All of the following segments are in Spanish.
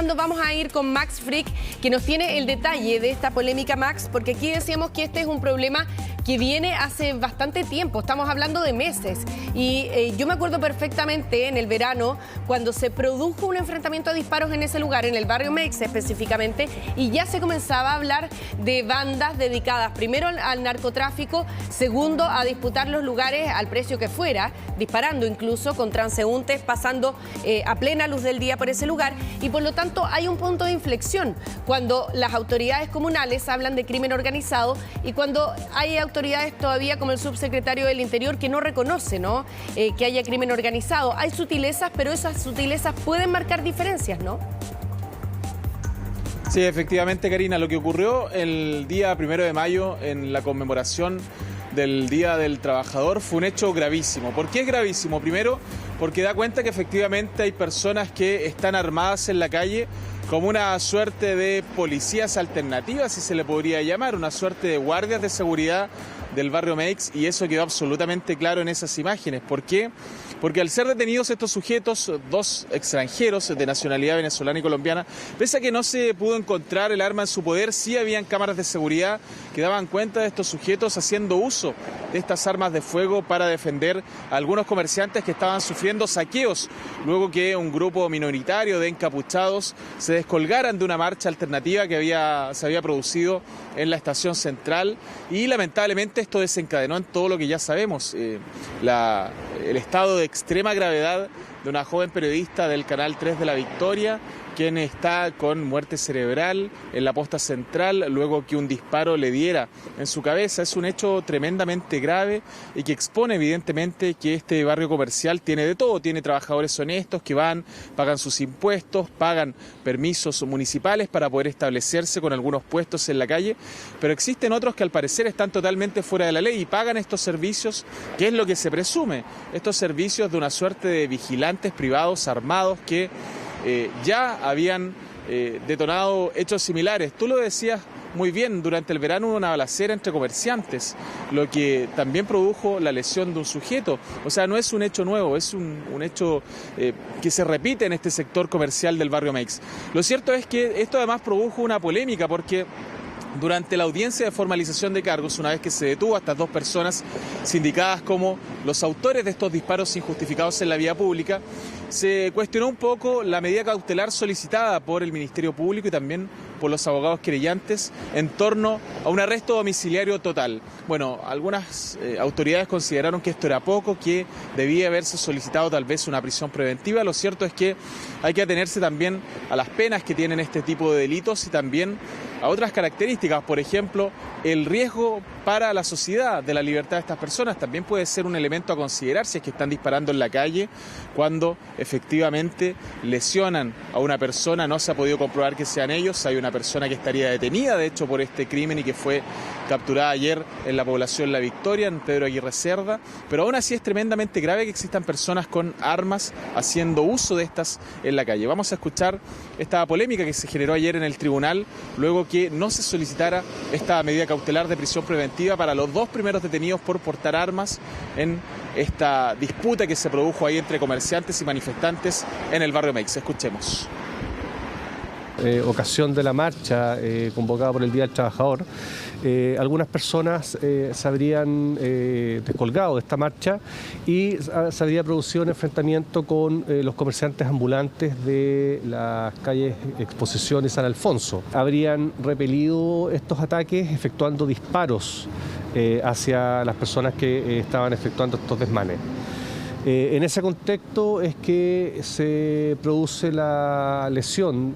segundos vamos a ir con Max Frick, que nos tiene el detalle de esta polémica, Max, porque aquí decíamos que este es un problema que viene hace bastante tiempo, estamos hablando de meses. Y yo me acuerdo perfectamente en el verano cuando se produjo un enfrentamiento a disparos en ese lugar, en el barrio Meix específicamente, y ya se comenzaba a hablar de bandas dedicadas primero al narcotráfico, segundo a disputar los lugares al precio que fuera, disparando incluso con transeúntes, pasando a plena luz del día por ese lugar, y por lo tanto hay un punto de inflexión cuando las autoridades comunales hablan de crimen organizado y cuando hay autoridades todavía como el subsecretario del Interior que no reconoce, ¿no? Que haya crimen organizado. Hay sutilezas, pero esas sutilezas pueden marcar diferencias, ¿no? Sí, efectivamente, Karina, lo que ocurrió el día 1 de mayo en la conmemoración del Día del Trabajador fue un hecho gravísimo. ¿Por qué es gravísimo? Primero, porque da cuenta que efectivamente hay personas que están armadas en la calle como una suerte de policías alternativas, si se le podría llamar, una suerte de guardias de seguridad del barrio Meix, y eso quedó absolutamente claro en esas imágenes. ¿Por qué? Porque al ser detenidos estos sujetos, dos extranjeros de nacionalidad venezolana y colombiana, pese a que no se pudo encontrar el arma en su poder, sí habían cámaras de seguridad que daban cuenta de estos sujetos haciendo uso de estas armas de fuego para defender a algunos comerciantes que estaban sufriendo saqueos, luego que un grupo minoritario de encapuchados se descolgaran de una marcha alternativa que se había producido en la estación central, y lamentablemente esto desencadenó en todo lo que ya sabemos, el estado de extrema gravedad de una joven periodista del Canal 3 de La Victoria, quien está con muerte cerebral en la posta central, luego que un disparo le diera en su cabeza. Es un hecho tremendamente grave y que expone evidentemente que este barrio comercial tiene de todo. Tiene trabajadores honestos que van, pagan sus impuestos, pagan permisos municipales para poder establecerse con algunos puestos en la calle, pero existen otros que al parecer están totalmente fuera de la ley y pagan estos servicios, que es lo que se presume, estos servicios de una suerte de vigilantes privados armados que ya habían detonado hechos similares. Tú lo decías muy bien, durante el verano hubo una balacera entre comerciantes, lo que también produjo la lesión de un sujeto. O sea, no es un hecho nuevo, es un hecho que se repite en este sector comercial del barrio Meix. Lo cierto es que esto además produjo una polémica porque durante la audiencia de formalización de cargos, una vez que se detuvo a estas dos personas sindicadas como los autores de estos disparos injustificados en la vía pública, se cuestionó un poco la medida cautelar solicitada por el Ministerio Público y también por los abogados querellantes en torno a un arresto domiciliario total. Bueno, algunas autoridades consideraron que esto era poco, que debía haberse solicitado tal vez una prisión preventiva. Lo cierto es que hay que atenerse también a las penas que tienen este tipo de delitos y también a otras características. Por ejemplo, el riesgo para la sociedad de la libertad de estas personas también puede ser un elemento a considerar si es que están disparando en la calle cuando efectivamente lesionan a una persona. No se ha podido comprobar que sean ellos. Hay una persona que estaría detenida, de hecho, por este crimen y que fue capturada ayer en la población La Victoria, en Pedro Aguirre Cerda. Pero aún así es tremendamente grave que existan personas con armas haciendo uso de estas en la calle. Vamos a escuchar esta polémica que se generó ayer en el tribunal, luego que no se solicitara esta medida cautelar de prisión preventiva para los dos primeros detenidos por portar armas en esta disputa que se produjo ahí entre comerciantes y manifestantes en el barrio Meix. Escuchemos. Ocasión de la marcha convocada por el Día del Trabajador, algunas personas se habrían descolgado de esta marcha y se habría producido un enfrentamiento con los comerciantes ambulantes de las calles Exposición y San Alfonso. Habrían repelido estos ataques efectuando disparos hacia las personas que estaban efectuando estos desmanes. En ese contexto es que se produce la lesión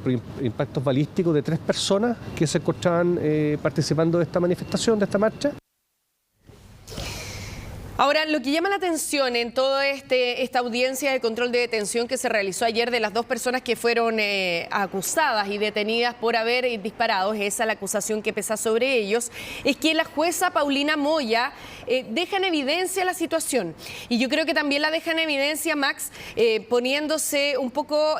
por impactos balísticos de 3 personas que se encontraban participando de esta manifestación, de esta marcha. Ahora, lo que llama la atención en toda esta audiencia de control de detención que se realizó ayer de las dos personas que fueron acusadas y detenidas por haber disparado, esa es la acusación que pesa sobre ellos, es que la jueza Paulina Moya deja en evidencia la situación. Y yo creo que también la deja en evidencia, Max, poniéndose un poco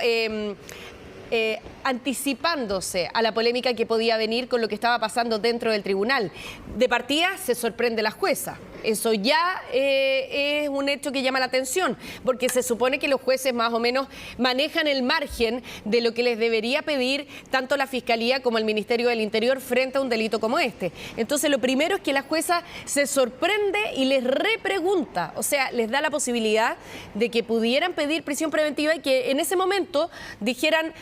anticipándose a la polémica que podía venir con lo que estaba pasando dentro del tribunal. De partida se sorprende la jueza. Eso ya es un hecho que llama la atención, porque se supone que los jueces más o menos manejan el margen de lo que les debería pedir tanto la Fiscalía como el Ministerio del Interior frente a un delito como este. Entonces, lo primero es que la jueza se sorprende y les repregunta, o sea, les da la posibilidad de que pudieran pedir prisión preventiva y que en ese momento dijeran,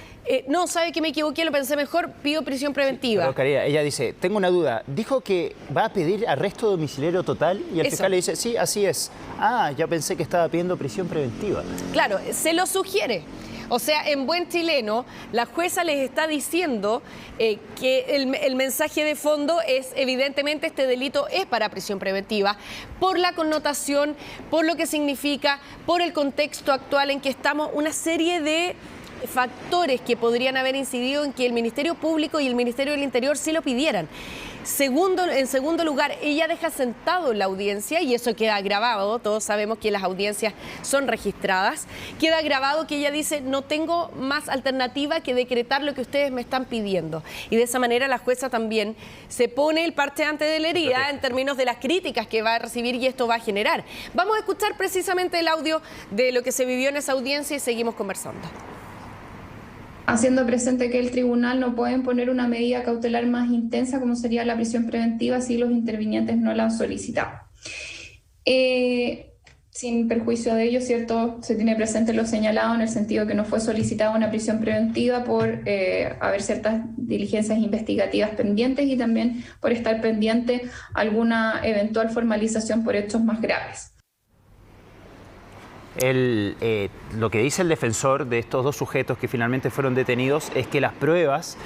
no, sabe que me equivoqué, lo pensé mejor, pido prisión preventiva. Pero, Karina, ella dice, tengo una duda, dijo que va a pedir arresto domiciliario total y el fiscal le dice, sí, así es. Ah, ya pensé que estaba pidiendo prisión preventiva. Claro, se lo sugiere. O sea, en buen chileno, la jueza les está diciendo que el mensaje de fondo es, evidentemente, este delito es para prisión preventiva, por la connotación, por lo que significa, por el contexto actual en que estamos, una serie de factores que podrían haber incidido en que el Ministerio Público y el Ministerio del Interior sí lo pidieran. En segundo lugar, ella deja sentado en la audiencia, y eso queda grabado, todos sabemos que las audiencias son registradas, queda grabado que ella dice, no tengo más alternativa que decretar lo que ustedes me están pidiendo. Y de esa manera la jueza también se pone el parche antes de la herida en términos de las críticas que va a recibir y esto va a generar. Vamos a escuchar precisamente el audio de lo que se vivió en esa audiencia y seguimos conversando. Haciendo presente que el tribunal no puede imponer una medida cautelar más intensa como sería la prisión preventiva si los intervinientes no la han solicitado. Sin perjuicio de ello, ¿cierto? Se tiene presente lo señalado en el sentido que no fue solicitada una prisión preventiva por haber ciertas diligencias investigativas pendientes y también por estar pendiente alguna eventual formalización por hechos más graves. Lo que dice el defensor de estos dos sujetos que finalmente fueron detenidos es que las pruebas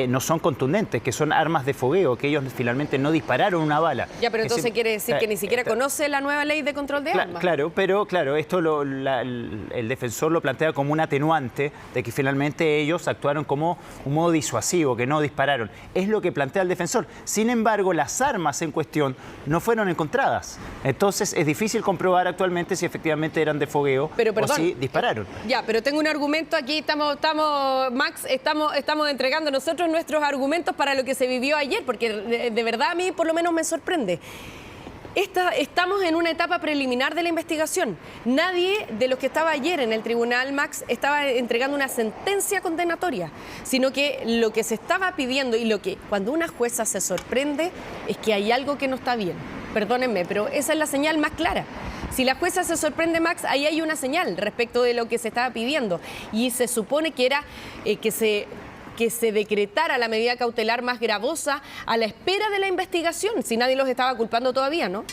no son contundentes, que son armas de fogueo, que ellos finalmente no dispararon una bala. Ya, pero entonces quiere decir que ni siquiera conoce la nueva ley de control de armas. Claro, pero claro, esto el defensor lo plantea como un atenuante de que finalmente ellos actuaron como un modo disuasivo, que no dispararon. Es lo que plantea el defensor. Sin embargo, las armas en cuestión no fueron encontradas. Entonces es difícil comprobar actualmente si efectivamente eran de fogueo. Pero, perdón, o si dispararon. Ya, pero tengo un argumento aquí, Max, estamos entregando nosotros nuestros argumentos para lo que se vivió ayer, porque de verdad a mí por lo menos me sorprende. Estamos en una etapa preliminar de la investigación. Nadie de los que estaba ayer en el tribunal, Max, estaba entregando una sentencia condenatoria, sino que lo que se estaba pidiendo y lo que cuando una jueza se sorprende es que hay algo que no está bien. Perdónenme, pero esa es la señal más clara. Si la jueza se sorprende, Max, ahí hay una señal respecto de lo que se estaba pidiendo. Y se supone que era que se decretara la medida cautelar más gravosa a la espera de la investigación, si nadie los estaba culpando todavía, ¿no?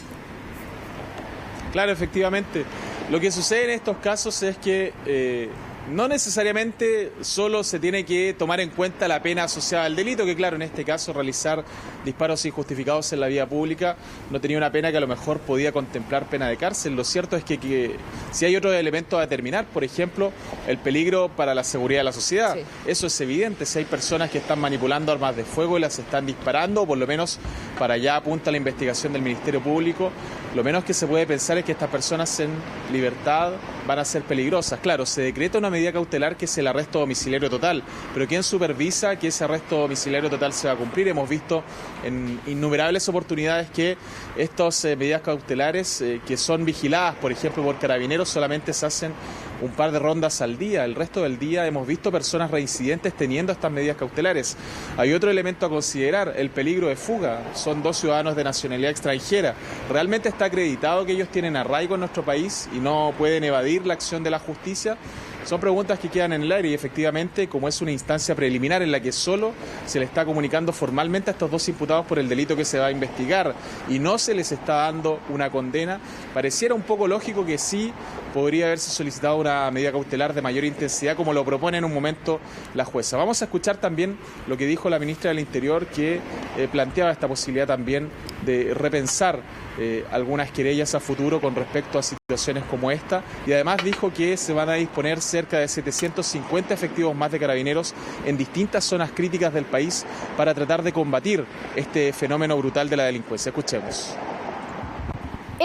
Claro, efectivamente. Lo que sucede en estos casos es que no necesariamente solo se tiene que tomar en cuenta la pena asociada al delito, que claro, en este caso realizar disparos injustificados en la vía pública no tenía una pena que a lo mejor podía contemplar pena de cárcel. Lo cierto es que si hay otros elementos a determinar, por ejemplo, el peligro para la seguridad de la sociedad. Sí. Eso es evidente. Si hay personas que están manipulando armas de fuego y las están disparando, o por lo menos para allá apunta la investigación del Ministerio Público, lo menos que se puede pensar es que estas personas en libertad van a ser peligrosas. Claro, se decreta una medida cautelar que es el arresto domiciliario total, pero ¿quién supervisa que ese arresto domiciliario total se va a cumplir? Hemos visto en innumerables oportunidades que estas medidas cautelares que son vigiladas, por ejemplo, por carabineros, solamente se hacen un par de rondas al día. El resto del día hemos visto personas reincidentes teniendo estas medidas cautelares. Hay otro elemento a considerar, el peligro de fuga. Son dos ciudadanos de nacionalidad extranjera. ¿Realmente está acreditado que ellos tienen arraigo en nuestro país y no pueden evadir la acción de la justicia? Son preguntas que quedan en el aire y efectivamente, como es una instancia preliminar en la que solo se le está comunicando formalmente a estos dos imputados por el delito que se va a investigar y no se les está dando una condena, pareciera un poco lógico que sí podría haberse solicitado una medida cautelar de mayor intensidad, como lo propone en un momento la jueza. Vamos a escuchar también lo que dijo la ministra del Interior, que planteaba esta posibilidad también de repensar algunas querellas a futuro con respecto a situaciones como esta, y además dijo que se van a disponer cerca de 750 efectivos más de carabineros en distintas zonas críticas del país para tratar de combatir este fenómeno brutal de la delincuencia. Escuchemos.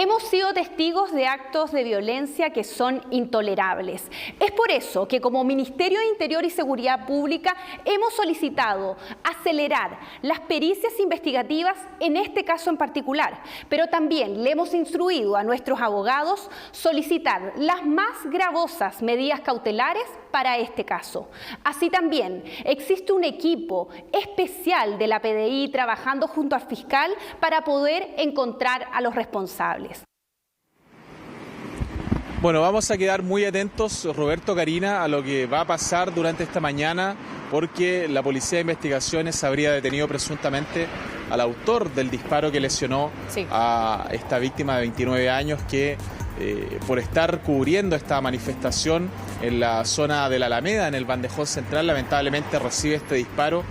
Hemos sido testigos de actos de violencia que son intolerables. Es por eso que como Ministerio de Interior y Seguridad Pública hemos solicitado acelerar las pericias investigativas en este caso en particular, pero también le hemos instruido a nuestros abogados solicitar las más gravosas medidas cautelares para este caso. Así también existe un equipo especial de la PDI trabajando junto al fiscal para poder encontrar a los responsables. Bueno, vamos a quedar muy atentos, Roberto, Karina, a lo que va a pasar durante esta mañana, porque la Policía de Investigaciones habría detenido presuntamente al autor del disparo que lesionó a esta víctima de 29 años que por estar cubriendo esta manifestación en la zona de la Alameda, en el bandejón central, lamentablemente recibe este disparo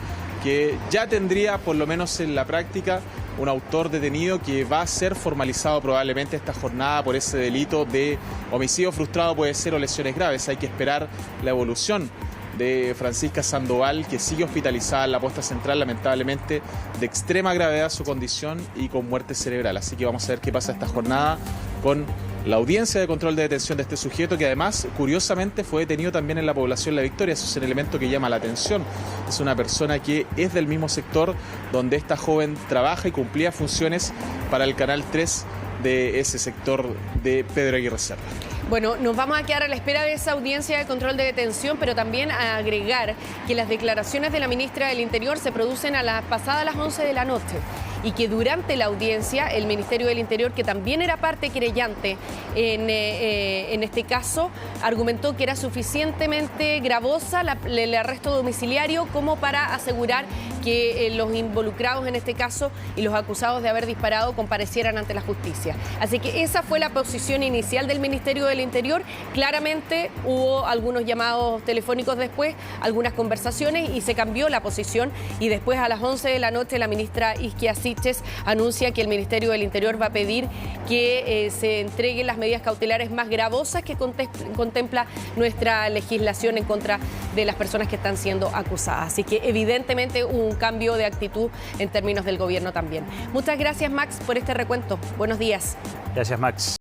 que ya tendría, por lo menos en la práctica, un autor detenido que va a ser formalizado probablemente esta jornada por ese delito de homicidio frustrado, puede ser, o lesiones graves. Hay que esperar la evolución de Francisca Sandoval, que sigue hospitalizada en la posta central, lamentablemente de extrema gravedad su condición y con muerte cerebral. Así que vamos a ver qué pasa esta jornada con la audiencia de control de detención de este sujeto, que además, curiosamente, fue detenido también en la población La Victoria. Eso es un elemento que llama la atención. Es una persona que es del mismo sector donde esta joven trabaja y cumplía funciones para el Canal 3 de ese sector de Pedro Aguirre Cerda. Bueno, nos vamos a quedar a la espera de esa audiencia de control de detención, pero también a agregar que las declaraciones de la ministra del Interior se producen pasadas las 11 de la noche y que durante la audiencia el Ministerio del Interior, que también era parte querellante en este caso, argumentó que era suficientemente gravosa el arresto domiciliario como para asegurar que los involucrados en este caso y los acusados de haber disparado comparecieran ante la justicia. Así que esa fue la posición inicial del Ministerio del Interior. Claramente hubo algunos llamados telefónicos después, algunas conversaciones y se cambió la posición, y después a las 11 de la noche la ministra Isquia Siches anuncia que el Ministerio del Interior va a pedir que se entreguen las medidas cautelares más gravosas que contempla nuestra legislación en contra de las personas que están siendo acusadas. Así que evidentemente hubo un cambio de actitud en términos del gobierno también. Muchas gracias, Max, por este recuento. Buenos días. Gracias, Max.